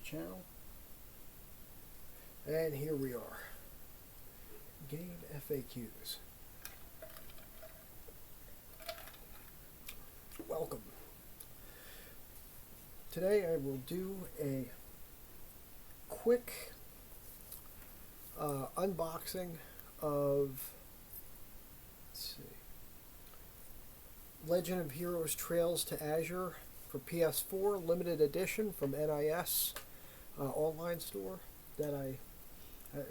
channel. And here we are. Game FAQs. Welcome. Today I will do a quick unboxing of, let's see, Legend of Heroes Trails to Azure for PS4 limited edition from NIS online store that I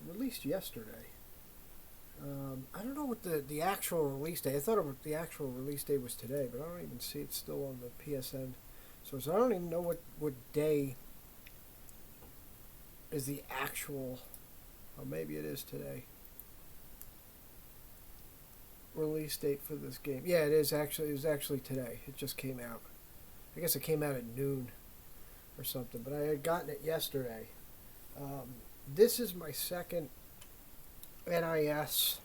released yesterday. I don't know what the actual release date. I thought the actual release date was today, but I don't even see it still on the PSN. So I don't even know what day is the actual, or maybe it is today, release date for this game. Yeah, it is actually. It was actually today. It just came out. I guess it came out at noon or something, but I had gotten it yesterday. This is my second NIS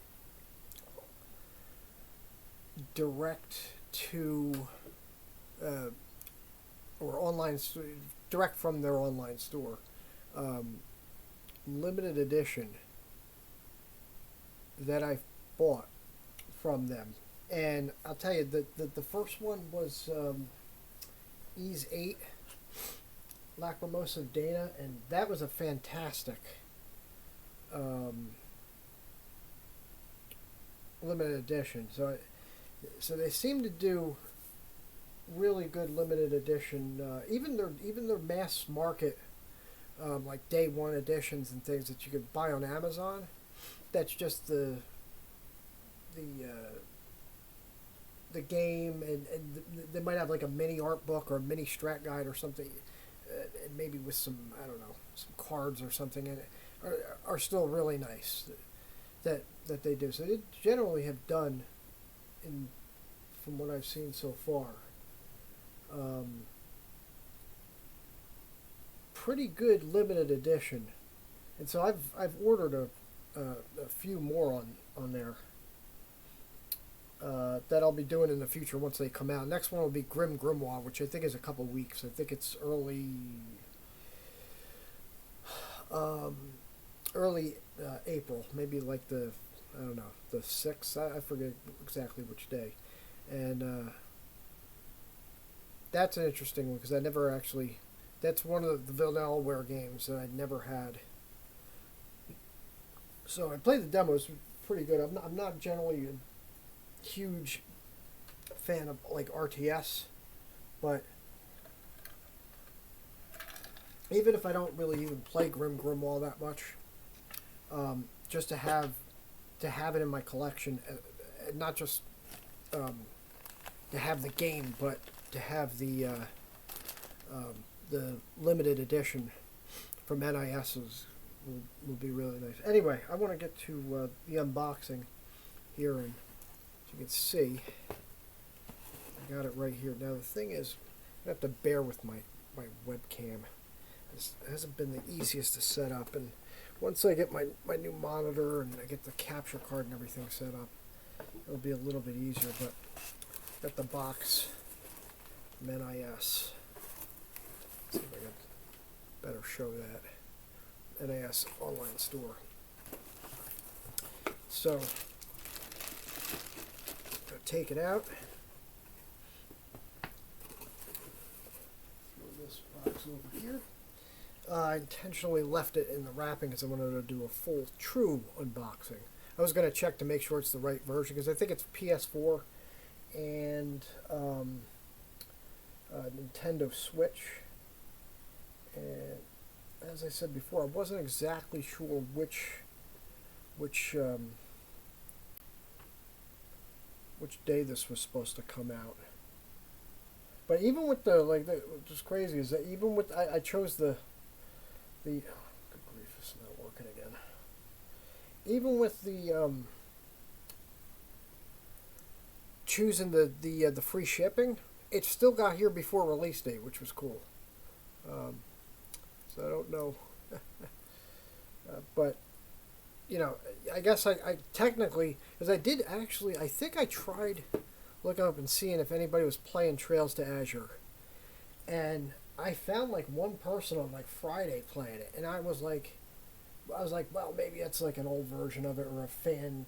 direct to or online direct from their online store limited edition that I bought from them. And I'll tell you that the first one was Ease 8 Lacrimosa of Dana, and that was a fantastic limited edition. So they seem to do really good limited edition, even their mass market like day one editions and things that you could buy on Amazon. That's just the game, and they might have like a mini art book or a mini strat guide or something, and maybe with some, I don't know, some cards or something in it, are still really nice that they do. So they generally have done, from what I've seen so far, pretty good limited edition. And so I've ordered a few more on there that I'll be doing in the future once they come out. Next one will be Grim Grimoire, which I think is a couple weeks. I think it's early April, maybe like the 6th. I forget exactly which day. And that's an interesting one because I never actually. That's one of the Vanillaware games that I'd never had. So I played the demos, pretty good. I'm not generally a huge fan of like RTS, but even if I don't really even play Grim Grimoire that much, just to have it in my collection, not just to have the game, but to have the limited edition from NIS will be really nice. Anyway, I want to get to the unboxing here, and as you can see, I got it right here. Now the thing is, I have to bear with my webcam. It hasn't been the easiest to set up, and once I get my new monitor and I get the capture card and everything set up, it'll be a little bit easier. But got the box from NIS. See if I can better show that. NIS online store. So, I'll take it out. Throw this box over here. I intentionally left it in the wrapping because I wanted to do a full, true unboxing. I was going to check to make sure it's the right version because I think it's PS4 and Nintendo Switch. And as I said before, I wasn't exactly sure which day this was supposed to come out. But even with which is crazy, is that even with I chose the oh, good grief, it's not working again. Even with the choosing the free shipping, it still got here before release date, which was cool. So I don't know, but I guess I technically, because I did actually, I think I tried looking up and seeing if anybody was playing Trails to Azure, and I found like one person on like Friday playing it, and I was like, well, maybe it's like an old version of it or a fan,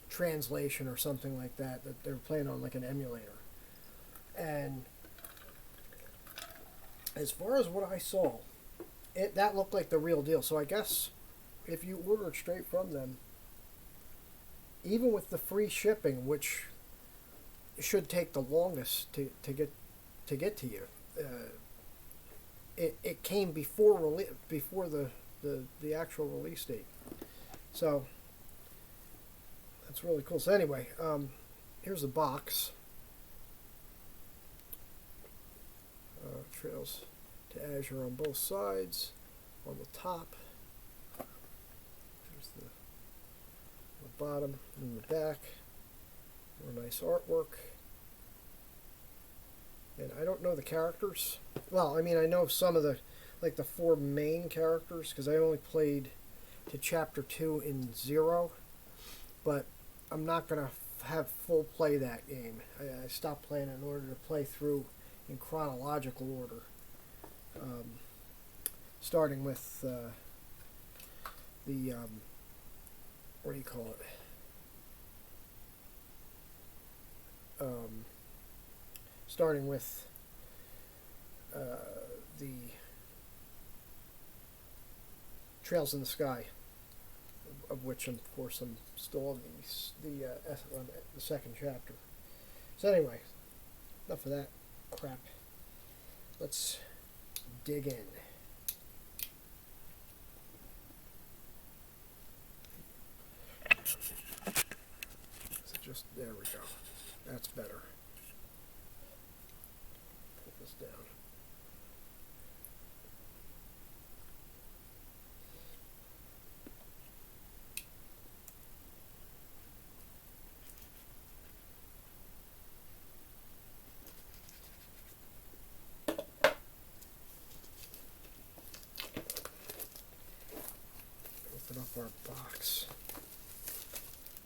translation or something like that they're playing on like an emulator. And as far as what I saw, that looked like the real deal. So I guess if you order it straight from them, even with the free shipping, which should take the longest to get to you, it came before the actual release date. So that's really cool. So anyway, here's the box. Trails to Azure on both sides. On the top, there's the bottom and the back. More nice artwork. And I don't know the characters. Well, I mean, I know some of the 4 main characters because I only played to Chapter 2 in 0. But I'm not going to have full play that game. I stopped playing in order to play through in chronological order. Starting with what do you call it? Starting with the Trails in the Sky, of which, of course, I'm still on the second chapter. So anyway, enough of that crap. Let's dig in. So just there we go. That's better. Put this down. Open up our box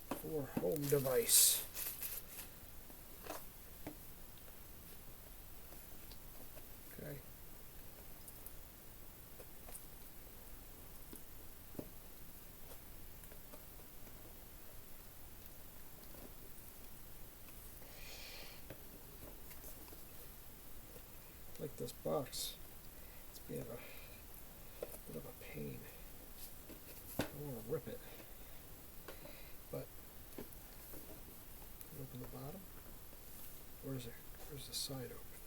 for home device. Okay. Like this box, it's being a bit of a pain. I don't want to rip it, but open the bottom. Where's the side open?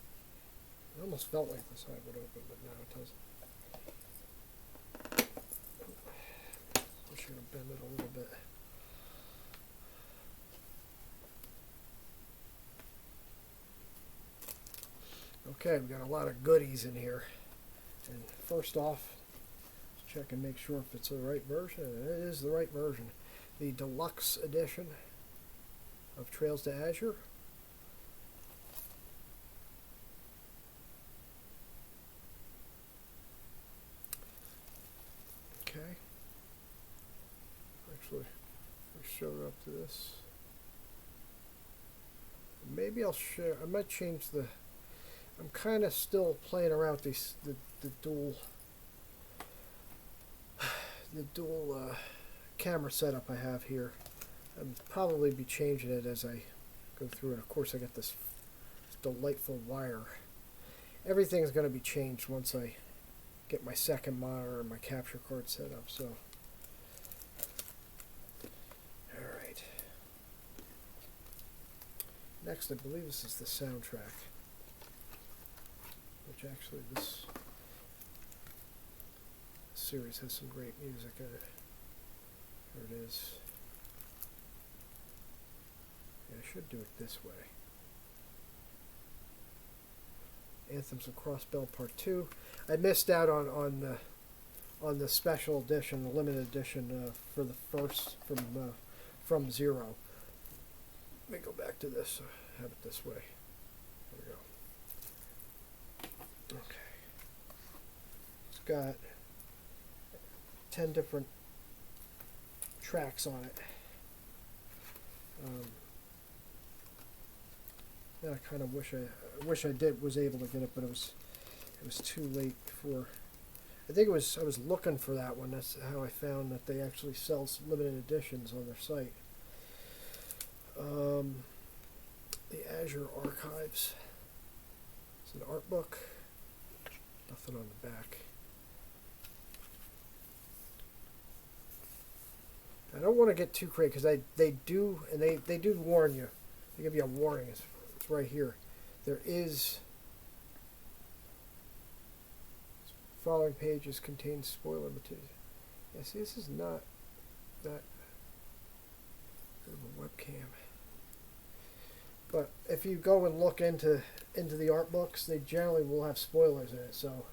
It almost felt like the side would open, but now it doesn't. I should have bend it a little bit. Okay, we got a lot of goodies in here. And first off, let's check and make sure if it's the right version. And it is the right version. The deluxe edition of Trails to Azure. Okay. Actually, let's show it up to this. Maybe I'll share. I might change the. I'm kind of still playing around with the dual camera setup I have here. I'll probably be changing it as I go through it. Of course, I got this delightful wire. Everything's going to be changed once I get my second monitor and my capture card set up. So, all right. Next, I believe this is the soundtrack. Which actually this series has some great music in it. Here it is. Yeah, I should do it this way. Anthems of Crossbell Part 2. I missed out on the special edition, the limited edition for the first from 0. Let me go back to this. Have it this way. There we go. Okay. It's got 10 different tracks on it. Yeah, I kind of wish I was able to get it, but it was too late before. I think I was looking for that one. That's how I found that they actually sell some limited editions on their site. The Azure Archives. It's an art book. Nothing on the back. I don't want to get too crazy because they do warn you. They give you a warning. It's right here. There is. Following pages contain spoiler material. Yeah, see, this is not that good of a webcam. But if you go and look into the art books, they generally will have spoilers in it. So,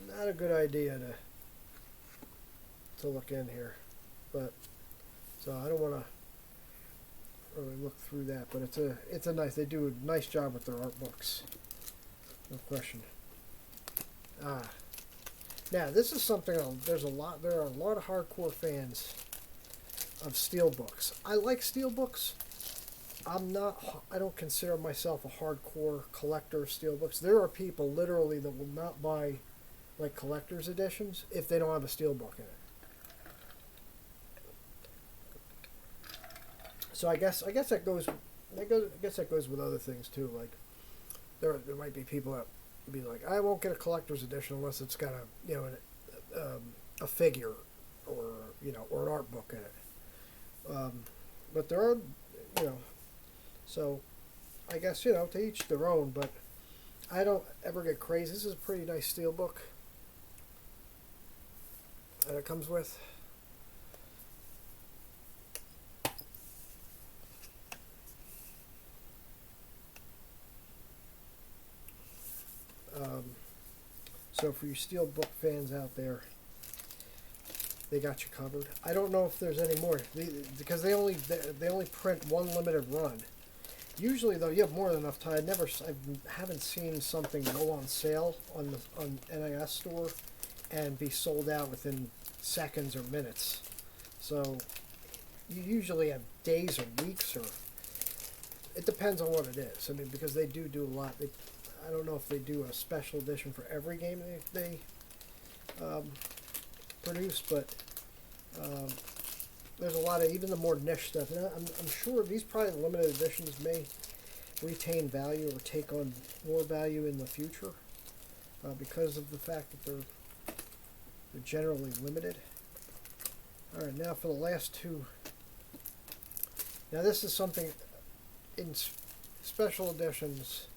not a good idea to look in here. But so I don't want to really look through that. But it's a nice. They do a nice job with their art books. No question. Now this is something there are a lot of hardcore fans of steelbooks. I like steelbooks. I don't consider myself a hardcore collector of steelbooks. There are people literally that will not buy like collector's editions if they don't have a steelbook in it. So I guess that goes with other things too. Like there might be people that be like, I won't get a collector's edition unless it's got a figure or or an art book in it. But there are so I guess to each their own. But I don't ever get crazy. This is a pretty nice steel book that it comes with. So for you steelbook fans out there, they got you covered. I don't know if there's any more because they only print one limited run. Usually though, you have more than enough time. I haven't seen something go on sale on NIS store and be sold out within seconds or minutes. So you usually have days or weeks, or it depends on what it is. I mean, because they do a lot. I don't know if they do a special edition for every game they produce, but there's a lot of even the more niche stuff. And I'm sure these probably limited editions may retain value or take on more value in the future because of the fact that they're generally limited. All right, now for the last two. Now this is something in special editions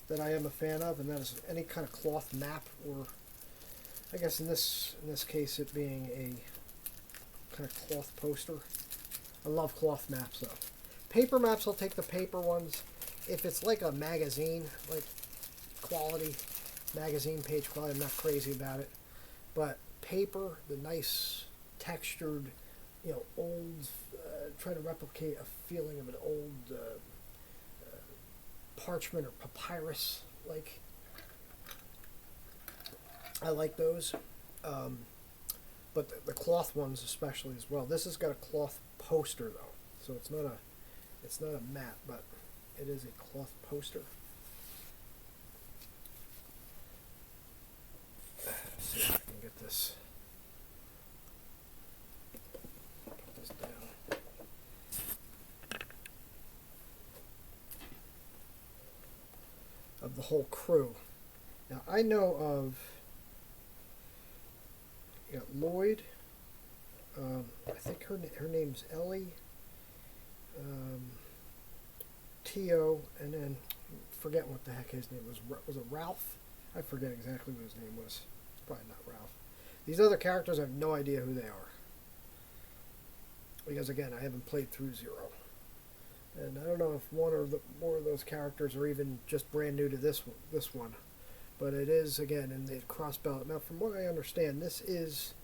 that I am a fan of, and that is any kind of cloth map, or I guess in this case it being a kind of cloth poster. I love cloth maps though. Paper maps, I'll take the paper ones. If it's like a magazine, like quality, magazine page quality, I'm not crazy about it. But paper, the nice textured, old, trying to replicate a feeling of an old parchment or papyrus, like I like those, but the cloth ones especially as well. This has got a cloth poster though, so it's not a mat, but it is a cloth poster. Let's see if I can get this. Put this down. Of the whole crew. Now I know of Lloyd. I think her name's Ellie. Tio, and then forget what the heck his name was. Was it Ralph? I forget exactly what his name was. It's probably not Ralph. These other characters, I have no idea who they are. Because again, I haven't played through Zero. And I don't know if one or more of those characters are even just brand new to this one. But it is, again, in the Crossbell. Now, from what I understand, this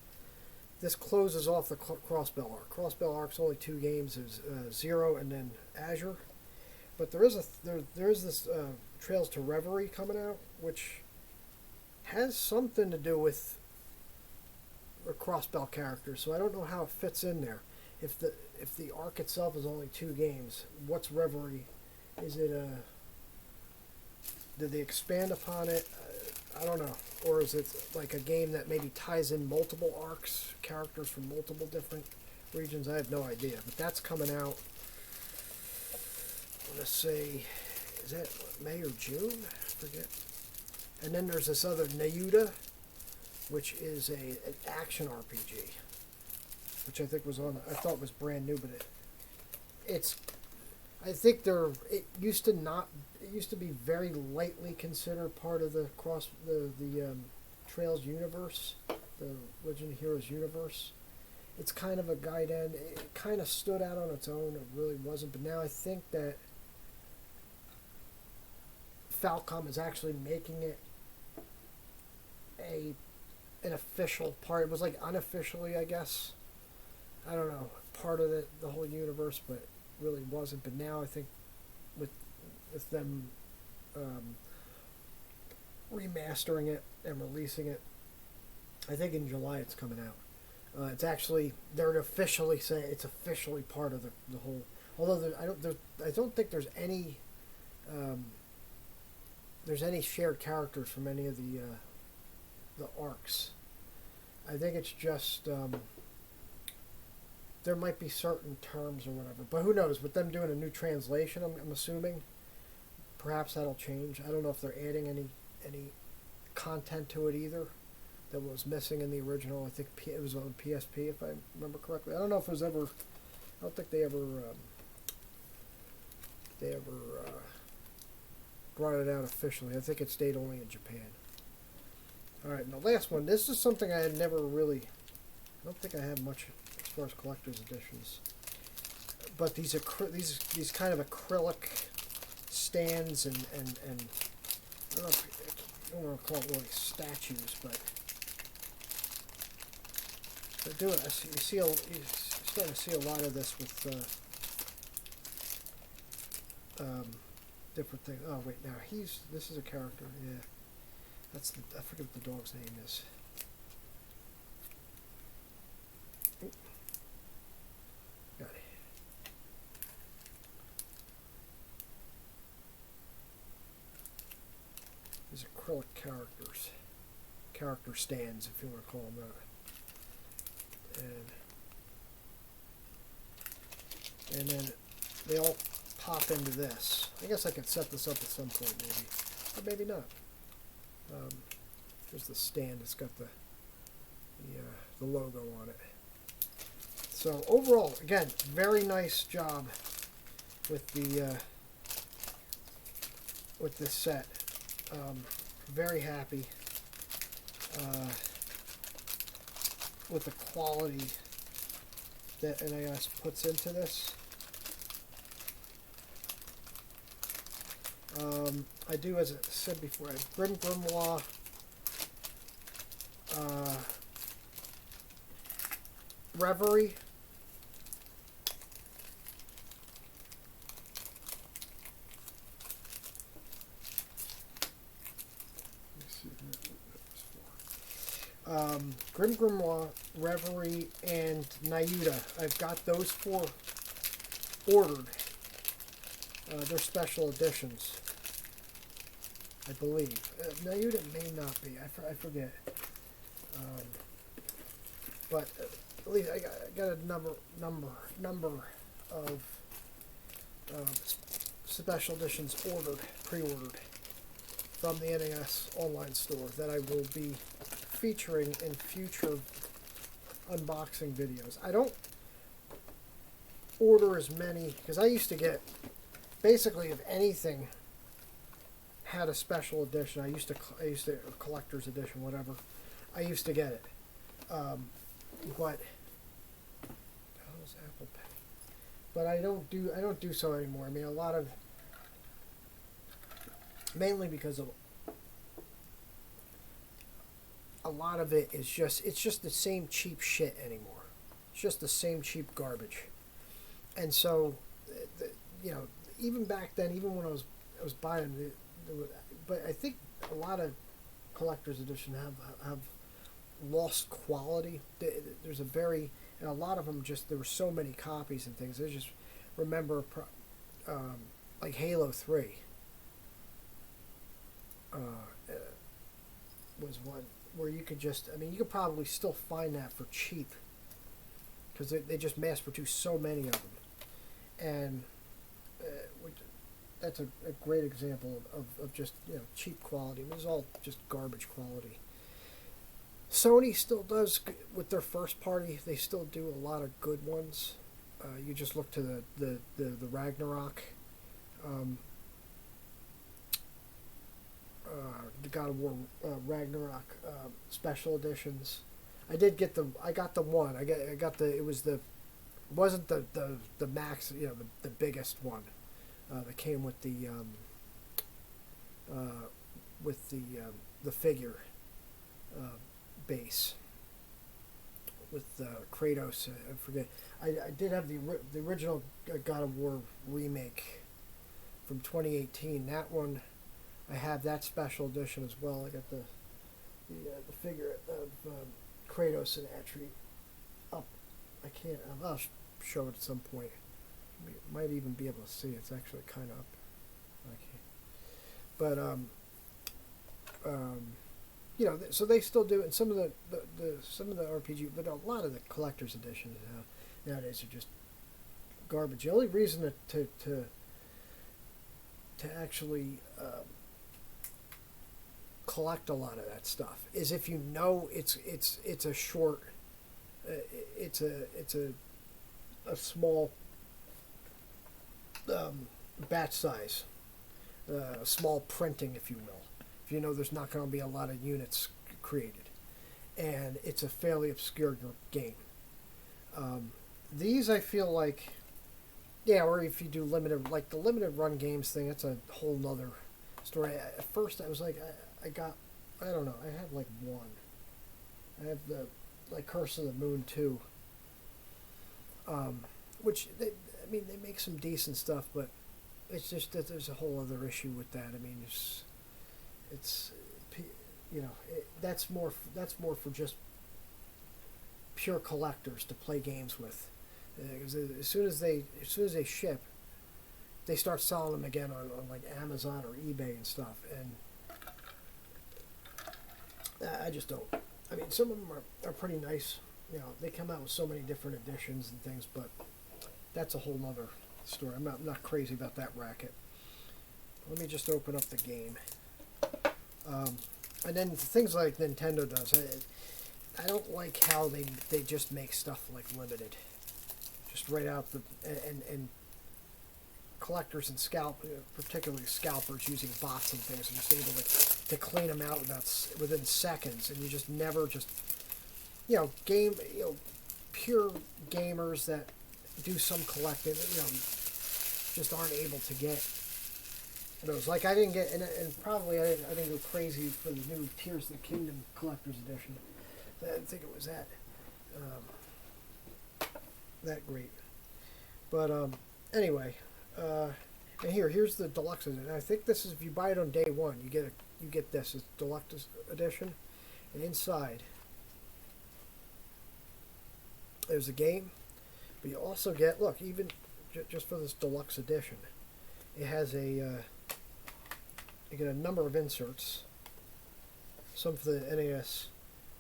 closes off the Crossbell arc. Crossbell arc's only 2 games. There's Zero and then Azure. But there is this Trails to Reverie coming out, which has something to do with the Crossbell characters. So I don't know how it fits in there. if the arc itself is only 2 games, what's Reverie? Is it a did they expand upon it? I don't know. Or is it like a game that maybe ties in multiple arcs, characters from multiple different regions? I have no idea. But that's coming out, I want to say, is that May or June? I forget. And then there's this other Nayuta, which is an action RPG, which I think was on, I thought was brand new, but it's I think it used to be very lightly considered part of the Trails universe, the Legend of Heroes universe. It's kind of a Gaiden. It kind of stood out on its own. It really wasn't. But now I think that Falcom is actually making it an official part. It was like unofficially, I guess. I don't know, part of the whole universe, but really wasn't. But now I think with them remastering it and releasing it, I think in July it's coming out. It's actually, they're officially saying it's officially part of the whole. Although I don't think there's any shared characters from any of the arcs. I think it's just there might be certain terms or whatever, but who knows? With them doing a new translation, I'm assuming perhaps that'll change. I don't know if they're adding any content to it either that was missing in the original. I think it was on PSP, if I remember correctly. I don't know if it was ever. I don't think they ever brought it out officially. I think it stayed only in Japan. All right, and the last one. This is something I had never really. I don't think I have much as far as collector's editions. But these kind of acrylic stands and I don't want to call it really statues, but they do it. You're starting to see a lot of this with different things. Oh wait, now this is a character. Yeah, I forget what the dog's name is. Got it. These acrylic character stands, if you want to call them that. And then they all pop into this. I guess I could set this up at some point, maybe, or maybe not. Here's the stand. It's got the logo on it. So overall, again, very nice job with this set. Very happy with the quality that NAS puts into this. I do, as I said before, I have Grim Grimoire, Reverie, Grim Grimoire, Reverie, and Nayuta. I've got those 4 ordered. They're special editions, I believe. Nayuta may not be. I forget. But at least I got a number of special editions pre-ordered from the NAS online store that I will be featuring in future unboxing videos. I don't order as many because I used to get, basically, if anything had a special edition, I used to a collector's edition, whatever, I used to get it. But Apple Pay. But I don't do so anymore. I mean, mainly because of a lot of it is it's just the same cheap shit anymore. It's just the same cheap garbage. And so, even back then, even when I was buying it, but I think a lot of collector's edition have lost quality. There's a very and a lot of them just there were so many copies and things. I just remember like Halo 3 was one where you could just, I mean, you could probably still find that for cheap because they just mass produce so many of them, and that's a great example of just, you know, cheap quality. It was all just garbage quality. Sony still does with their first party. They still do a lot of good ones. You just look to the Ragnarok, the God of War Ragnarok special editions. I got the one. I got the. It was the. It wasn't the max. You know, the biggest one. That came with the figure base with Kratos. I forget. I did have the original God of War remake from 2018. That one, I have that special edition as well. I got the figure of Kratos and Atri up. I can't. I'll show it at some point. Might even be able to see it. It's actually kind of up. I can't. But you know, so they still do it. And some of the some of the RPG, but a lot of the collector's editions nowadays are just garbage. The only reason to actually collect a lot of that stuff is if you know it's a short, it's a small batch size, small printing, if you will. If you know there's not going to be a lot of units created, and it's a fairly obscure game. These I feel like, yeah, or if you do limited, like the limited run games thing, that's a whole nother story. At first I was like, I don't know, I have like one. I have the, like, Curse of the Moon 2, which, they make some decent stuff, but it's just that there's a whole other issue with that. I mean, it's you know, that's more for just pure collectors to play games with, because as soon as they ship, they start selling them again on like Amazon or eBay and stuff, and I just don't. I mean, some of them are pretty nice. You know, they come out with so many different editions and things, but that's a whole nother story. I'm not crazy about that racket. Let me just open up the game. And then things like Nintendo does. I don't like how they just make stuff like limited. Just right out and collectors and particularly scalpers using bots and things, are just able to clean them out within seconds, and you just never just, you know, pure gamers that do some collecting, you know, just aren't able to get those. Like, I didn't get, and probably I didn't go crazy for the new Tears of the Kingdom Collector's Edition. I didn't think it was that great. But anyway, and here's the deluxe edition. I think this is, if you buy it on day one, you get this. It's deluxe edition, and inside there's a game, but you also get, look, even just for this deluxe edition, it has you get a number of inserts. Some for the NES.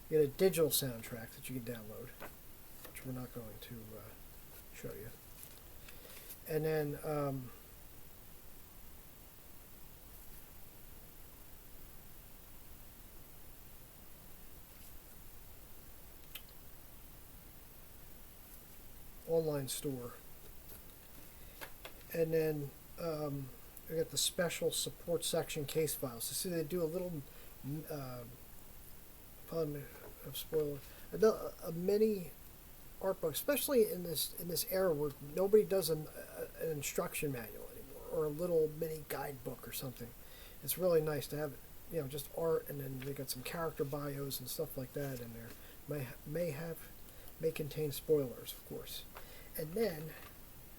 You get a digital soundtrack that you can download, which we're not going to show you. And then online store. And then we got the special support section case files. So see, they do a little fun of spoiler, a mini art book, especially in this era where nobody does an instruction manual anymore, or a little mini guidebook or something. It's really nice to have, you know, just art, and then they got some character bios and stuff like that in there. May contain spoilers, of course. And then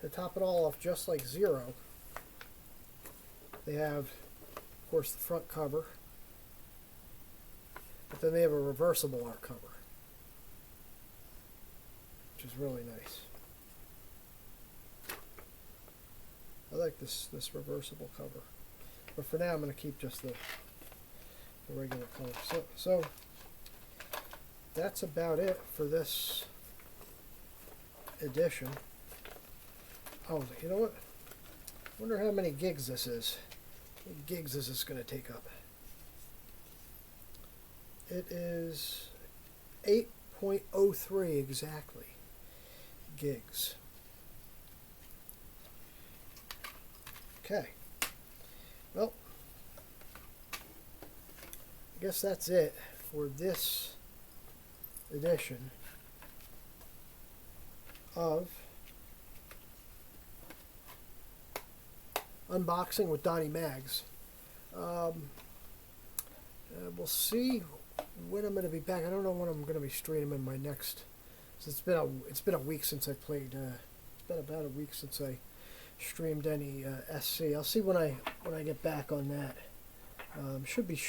to top it all off, just like Zero, they have, of course, the front cover, but then they have a reversible art cover, which is really nice. I like this reversible cover, but for now I'm going to keep just the regular cover. So that's about it for this edition. Oh, you know what? I wonder how many gigs this is. How many gigs is this going to take up? It is 8.03 exactly gigs. Okay. Well, I guess that's it for this edition of Unboxing with Donnie Maggs. We'll see when I'm going to be back. I don't know when I'm going to be streaming my next. So it's been a week since I played. It's been about a week since I streamed any SC. I'll see when I get back on that. Should be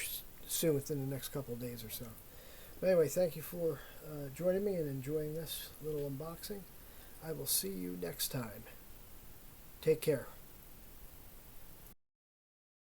soon, within the next couple of days or so. But anyway, thank you for joining me and enjoying this little unboxing. I will see you next time. Take care.